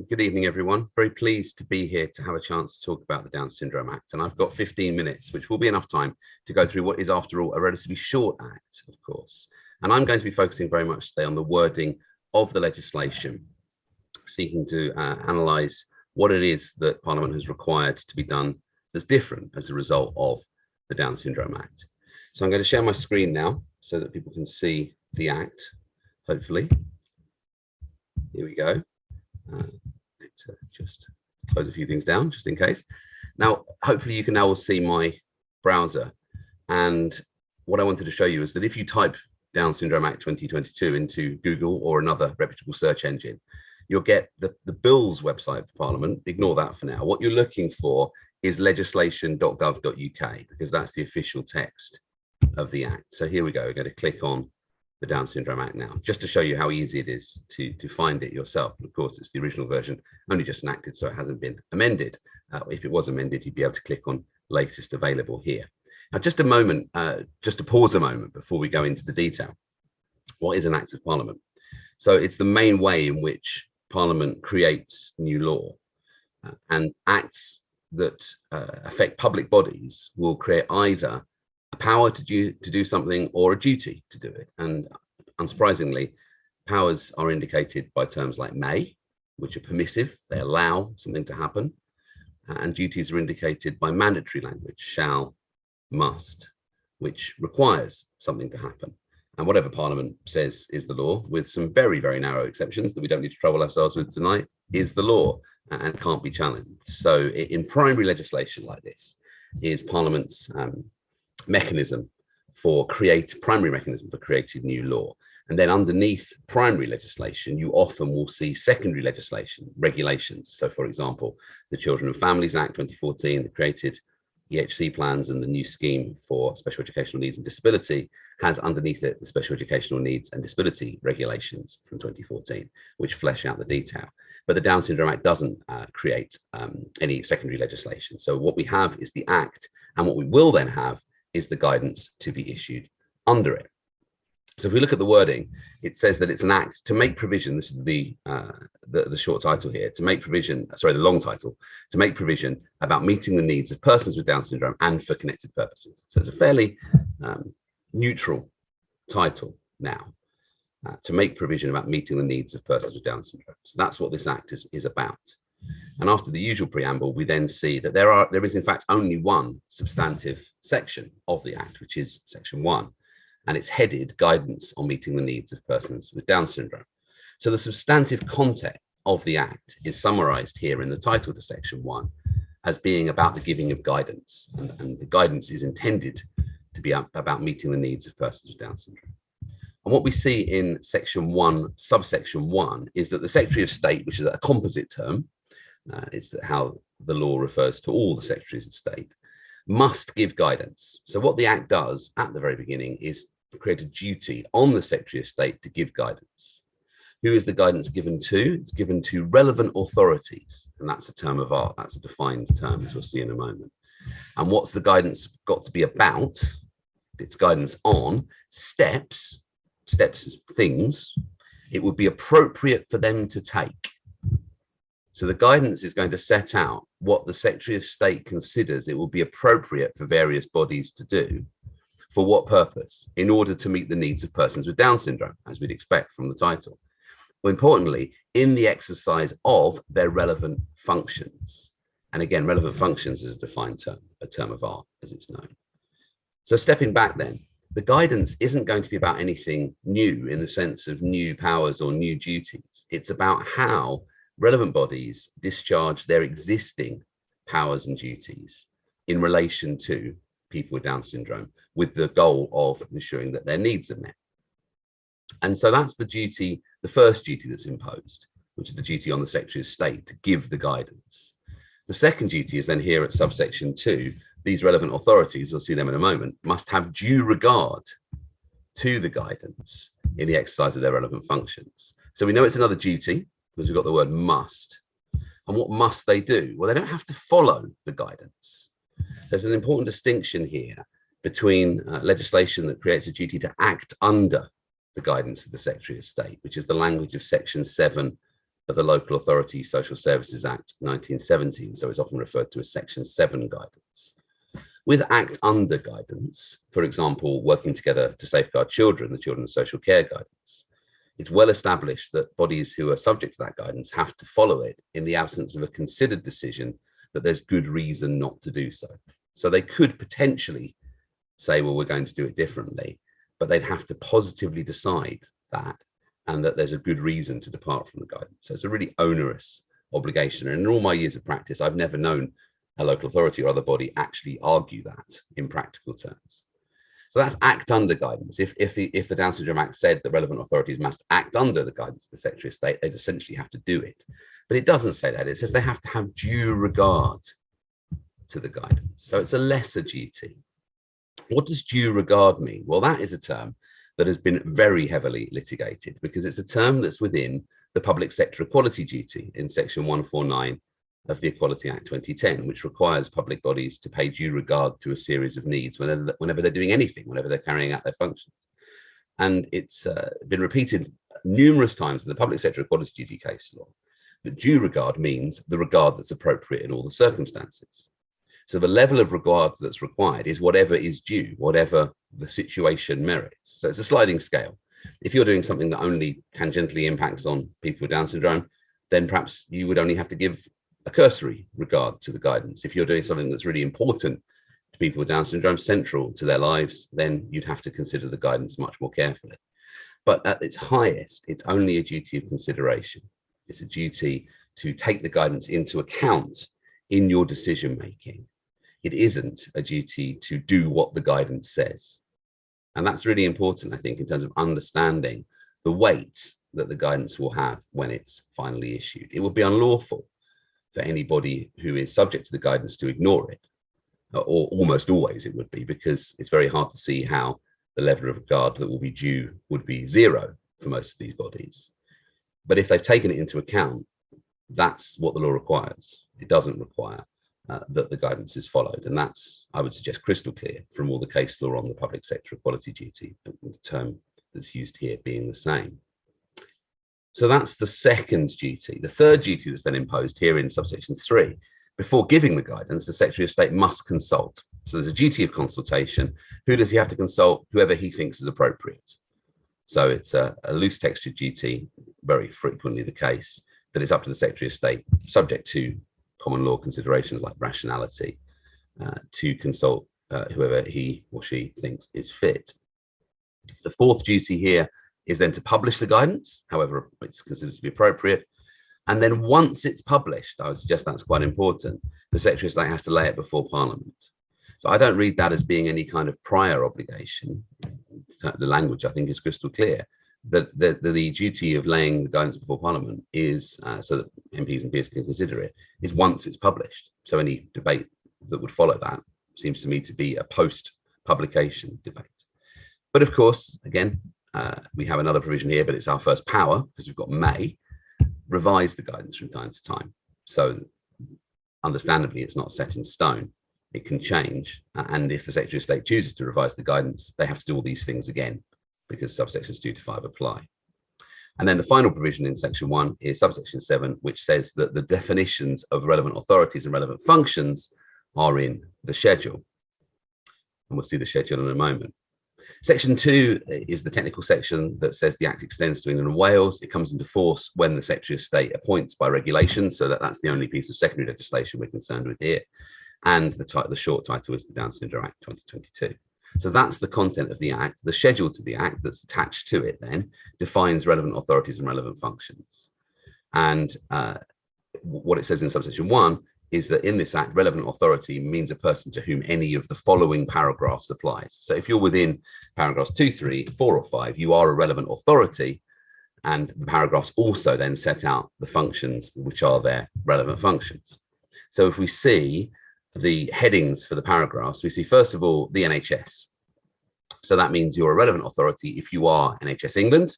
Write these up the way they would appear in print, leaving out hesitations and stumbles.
Good evening, everyone. Very pleased to be here to have a chance to talk about the Down Syndrome Act. And I've got 15 minutes, which will be enough time to go through what is, after all, a relatively short act, of course. And I'm going to be focusing very much today on the wording of the legislation, seeking to analyse what it is that Parliament has required to be done that's different as a result of the Down Syndrome Act. So I'm going to share my screen now so that people can see the Act, hopefully. Here we go. Just close a few things down just in case. Now, hopefully you can now all see my browser. And what I wanted to show you is that if you type Down Syndrome Act 2022 into Google or another reputable search engine, you'll get the Bill's website for Parliament. Ignore that for now. What you're looking for is legislation.gov.uk, because that's the official text of the Act. So here we go. We're going to click on the Down Syndrome Act now, just to show you how easy it is to find it yourself. And of course, it's the original version, only just enacted, so it hasn't been amended. If it was amended, you'd be able to click on latest available here. Now, just a moment, just to pause a moment before we go into the detail. What is an Act of Parliament? So it's the main way in which Parliament creates new law, and acts that affect public bodies will create either a power to do something or a duty to do it. And unsurprisingly, powers are indicated by terms like may, which are permissive, they allow something to happen, and duties are indicated by mandatory language, shall, must, which requires something to happen. And whatever Parliament says is the law, with some very, very narrow exceptions that we don't need to trouble ourselves with tonight, is the law and can't be challenged. So in primary legislation like this is Parliament's primary mechanism for creating new law. And then underneath primary legislation, you often will see secondary legislation, regulations. So for example, the Children and Families Act 2014 that created EHC plans and the new scheme for special educational needs and disability has underneath it the special educational needs and disability regulations from 2014, which flesh out the detail. But the Down Syndrome Act doesn't create any secondary legislation. So what we have is the Act, and what we will then have is the guidance to be issued under it. So if we look at the wording, it says that it's an act to make provision. This is the short title here, to make provision, sorry, the long title, to make provision about meeting the needs of persons with Down syndrome and for connected purposes. So it's a fairly neutral title now, to make provision about meeting the needs of persons with Down syndrome. So that's what this act is about. And after the usual preamble, we then see that there is in fact only one substantive section of the Act, which is section 1, and it's headed Guidance on Meeting the Needs of Persons with Down Syndrome. So the substantive content of the Act is summarised here in the title to section 1 as being about the giving of guidance, and the guidance is intended to be about meeting the needs of persons with Down syndrome. And what we see in section 1, subsection 1, is that the Secretary of State, which is a composite term, it's how the law refers to all the secretaries of state, must give guidance. So what the Act does at the very beginning is create a duty on the Secretary of State to give guidance. Who is the guidance given to? It's given to relevant authorities, and that's a term of art, that's a defined term, as we'll see in a moment. And what's the guidance got to be about? It's guidance on steps as things it would be appropriate for them to take. So the guidance is going to set out what the Secretary of State considers it will be appropriate for various bodies to do, for what purpose, in order to meet the needs of persons with Down syndrome, as we'd expect from the title. Well, importantly, in the exercise of their relevant functions. And again, relevant functions is a defined term, a term of art, as it's known. So stepping back then, the guidance isn't going to be about anything new in the sense of new powers or new duties. It's about how relevant bodies discharge their existing powers and duties in relation to people with Down syndrome, with the goal of ensuring that their needs are met. And so that's the duty, the first duty that's imposed, which is the duty on the Secretary of State to give the guidance. The second duty is then here at subsection 2, these relevant authorities, we'll see them in a moment, must have due regard to the guidance in the exercise of their relevant functions. So we know it's another duty, because we've got the word must. And what must they do? Well, they don't have to follow the guidance. There's an important distinction here between legislation that creates a duty to act under the guidance of the Secretary of State, which is the language of section 7 of the Local Authority Social Services Act 1917, so it's often referred to as Section 7 guidance. With Act under guidance, for example, working together to safeguard children, the Children's Social Care Guidance, it's well established that bodies who are subject to that guidance have to follow it in the absence of a considered decision that there's good reason not to do so. So they could potentially say, well, we're going to do it differently, but they'd have to positively decide that, and that there's a good reason to depart from the guidance. So it's a really onerous obligation. And in all my years of practice, I've never known a local authority or other body actually argue that in practical terms. So that's act under guidance. If the Down Syndrome Act said that relevant authorities must act under the guidance of the Secretary of State, they'd essentially have to do it. But it doesn't say that. It says they have to have due regard to the guidance. So it's a lesser duty. What does due regard mean? Well, that is a term that has been very heavily litigated because it's a term that's within the public sector equality duty in Section 149 of the Equality Act 2010, which requires public bodies to pay due regard to a series of needs whenever they're doing anything, whenever they're carrying out their functions. And it's been repeated numerous times in the public sector equality duty case law that due regard means the regard that's appropriate in all the circumstances. So the level of regard that's required is whatever is due, whatever the situation merits. So it's a sliding scale. If you're doing something that only tangentially impacts on people with Down syndrome, then perhaps you would only have to give a cursory regard to the guidance. If you're doing something that's really important to people with Down syndrome, central to their lives, then you'd have to consider the guidance much more carefully. But at its highest, it's only a duty of consideration. It's a duty to take the guidance into account in your decision making. It isn't a duty to do what the guidance says. And that's really important, I think, in terms of understanding the weight that the guidance will have when it's finally issued. It would be unlawful for anybody who is subject to the guidance to ignore it, or almost always it would be, because it's very hard to see how the level of regard that will be due would be zero for most of these bodies. But if they've taken it into account, that's what the law requires. It doesn't require that the guidance is followed. And that's, I would suggest, crystal clear from all the case law on the public sector equality duty, the term that's used here being the same. So that's the second duty. The third duty that's then imposed here in subsection 3, before giving the guidance, the Secretary of State must consult. So there's a duty of consultation. Who does he have to consult? Whoever he thinks is appropriate. So it's a loose textured duty, very frequently the case, that it's up to the Secretary of State, subject to common law considerations like rationality, to consult whoever he or she thinks is fit. The fourth duty here is then to publish the guidance, however it's considered to be appropriate. And then once it's published, I would suggest that's quite important, the Secretary of State has to lay it before Parliament. So I don't read that as being any kind of prior obligation. The language, I think, is crystal clear. That the duty of laying the guidance before Parliament is, so that MPs and peers can consider it, is once it's published. So any debate that would follow that seems to me to be a post-publication debate. But of course, again, we have another provision here, but it's our first power, because we've got may revise the guidance from time to time. So understandably, it's not set in stone. It can change. And if the Secretary of State chooses to revise the guidance, they have to do all these things again, because subsections 2 to 5 apply. And then the final provision in section 1 is subsection 7, which says that the definitions of relevant authorities and relevant functions are in the schedule. And we'll see the schedule in a moment. Section 2 is the technical section that says the Act extends to England and Wales. It comes into force when the Secretary of State appoints by regulation, so that's the only piece of secondary legislation we're concerned with here. And the short title is the Down Syndrome Act 2022. So that's the content of the Act. The schedule to the Act that's attached to it then defines relevant authorities and relevant functions. And what it says in subsection 1 is that in this Act, relevant authority means a person to whom any of the following paragraphs applies. So if you're within paragraphs 2, 3, 4, or 5, you are a relevant authority. And the paragraphs also then set out the functions which are their relevant functions. So if we see the headings for the paragraphs, we see, first of all, the NHS. So that means you're a relevant authority if you are NHS England,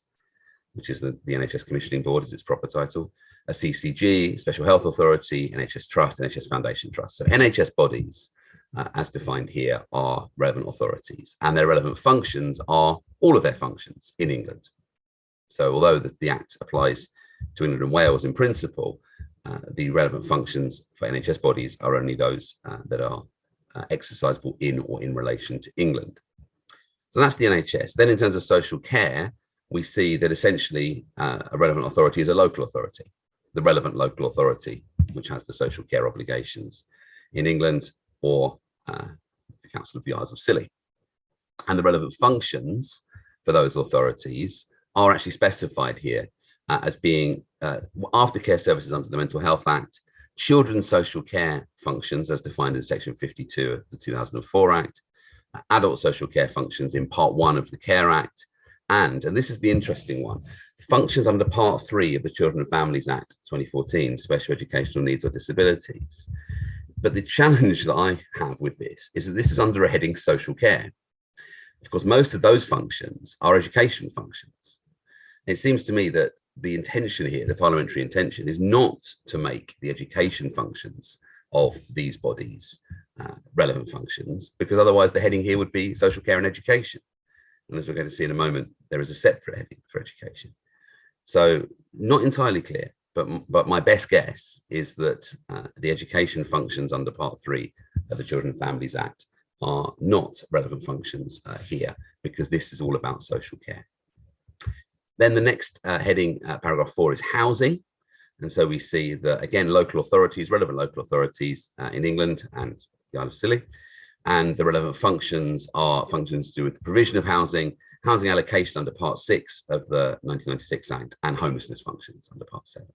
which is the NHS Commissioning Board is its proper title, a CCG, Special Health Authority, NHS Trust, NHS Foundation Trust. So NHS bodies, as defined here, are relevant authorities, and their relevant functions are all of their functions in England. So although the Act applies to England and Wales, in principle, the relevant functions for NHS bodies are only those that are exercisable in or in relation to England. So that's the NHS. Then in terms of social care, we see that essentially a relevant authority is a local authority, the relevant local authority, which has the social care obligations in England, or the Council of the Isles of Scilly. And the relevant functions for those authorities are actually specified here as being aftercare services under the Mental Health Act, children's social care functions as defined in section 52 of the 2004 Act, adult social care functions in part 1 of the Care Act, and this is the interesting one, functions under part 3 of the Children and Families Act 2014, special educational needs or disabilities. But the challenge that I have with this is that this is under a heading social care. Of course, most of those functions are education functions. It seems to me that the intention here, the parliamentary intention, is not to make the education functions of these bodies relevant functions, because otherwise the heading here would be social care and education. And as we're going to see in a moment, there is a separate heading for education. So not entirely clear, but my best guess is that the education functions under part 3 of the Children and Families Act are not relevant functions here, because this is all about social care. Then the next heading, paragraph 4, is housing. And so we see that, again, local authorities, relevant local authorities in England and the Isle of Scilly, and the relevant functions are functions to do with the provision of housing, housing allocation under part 6 of the 1996 Act, and homelessness functions under part 7.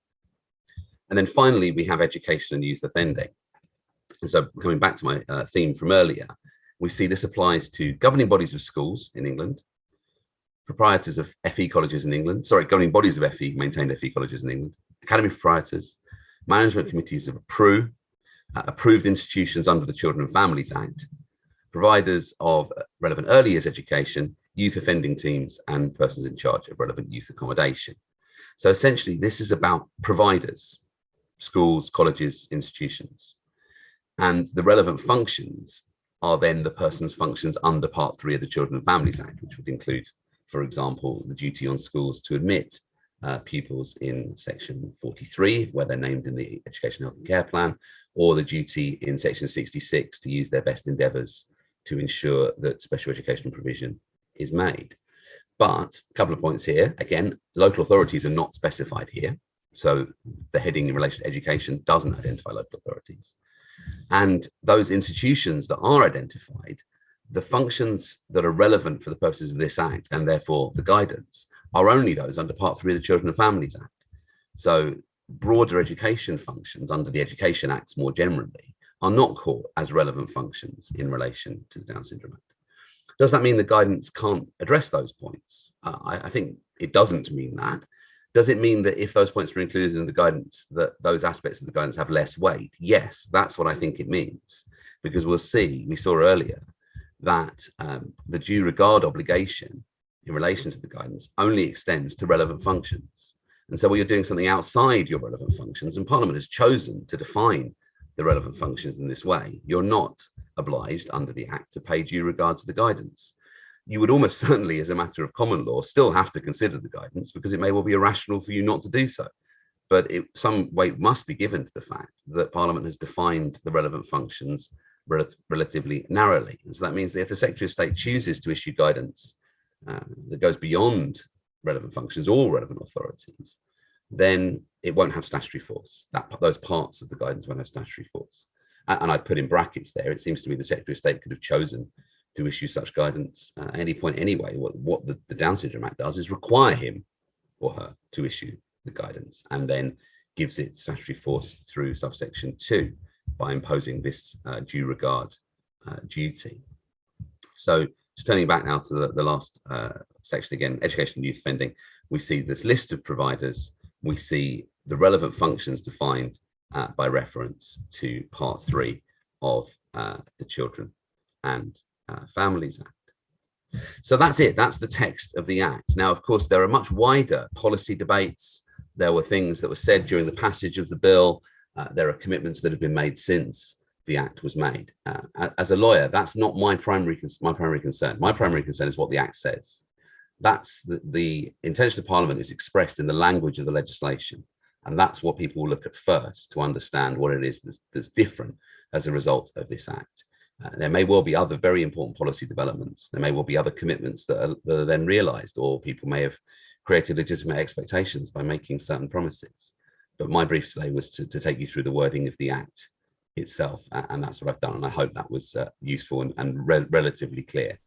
And then finally, we have education and youth offending. And so coming back to my theme from earlier, we see this applies to governing bodies of schools in England, proprietors of FE colleges in England, governing bodies of FE, maintained FE colleges in England, academy proprietors, management committees of approved institutions under the Children and Families Act, providers of relevant early years education, youth offending teams, and persons in charge of relevant youth accommodation. So essentially, this is about providers, schools, colleges, institutions, and the relevant functions are then the person's functions under part 3 of the Children and Families Act, which would include, for example, the duty on schools to admit pupils in section 43, where they're named in the Education, Health and Care Plan, or the duty in section 66 to use their best endeavours to ensure that special educational provision is made. But a couple of points here. Again, local authorities are not specified here. So the heading in relation to education doesn't identify local authorities. And those institutions that are identified, the functions that are relevant for the purposes of this Act, and therefore the guidance, are only those under part 3 of the Children and Families Act. So broader education functions under the Education Acts more generally are not caught as relevant functions in relation to the Down Syndrome Act. Does that mean the guidance can't address those points? I think it doesn't mean that. Does it mean that if those points were included in the guidance, that those aspects of the guidance have less weight? Yes, that's what I think it means, because we saw earlier that the due regard obligation in relation to the guidance only extends to relevant functions. And so when you're doing something outside your relevant functions, and Parliament has chosen to define the relevant functions in this way, you're not obliged under the Act to pay due regard to the guidance. You would almost certainly, as a matter of common law, still have to consider the guidance, because it may well be irrational for you not to do so. But some weight must be given to the fact that Parliament has defined the relevant functions relatively narrowly. And so that means that if the Secretary of State chooses to issue guidance that goes beyond relevant functions or relevant authorities, then it won't have statutory force. Those parts of the guidance won't have statutory force. And I'd put in brackets there, it seems to me the Secretary of State could have chosen to issue such guidance at any point anyway. What the Down Syndrome Act does is require him or her to issue the guidance, and then gives it statutory force through subsection 2 by imposing this due regard duty. So just turning back now to the last section again, education and youth offending, we see this list of providers, we see the relevant functions defined by reference to part 3 of the Children and Families Act. So that's it, that's the text of the Act. Now, of course, there are much wider policy debates. There were things that were said during the passage of the bill. There are commitments that have been made since the Act was made. As a lawyer, that's not my primary concern. My primary concern is what the Act says. That's the intention of Parliament is expressed in the language of the legislation. And that's what people will look at first to understand what it is that's different as a result of this act. There may well be other very important policy developments. There may well be other commitments that are then realized, or people may have created legitimate expectations by making certain promises. But my brief today was to take you through the wording of the act itself. And that's what I've done. And I hope that was useful and relatively clear.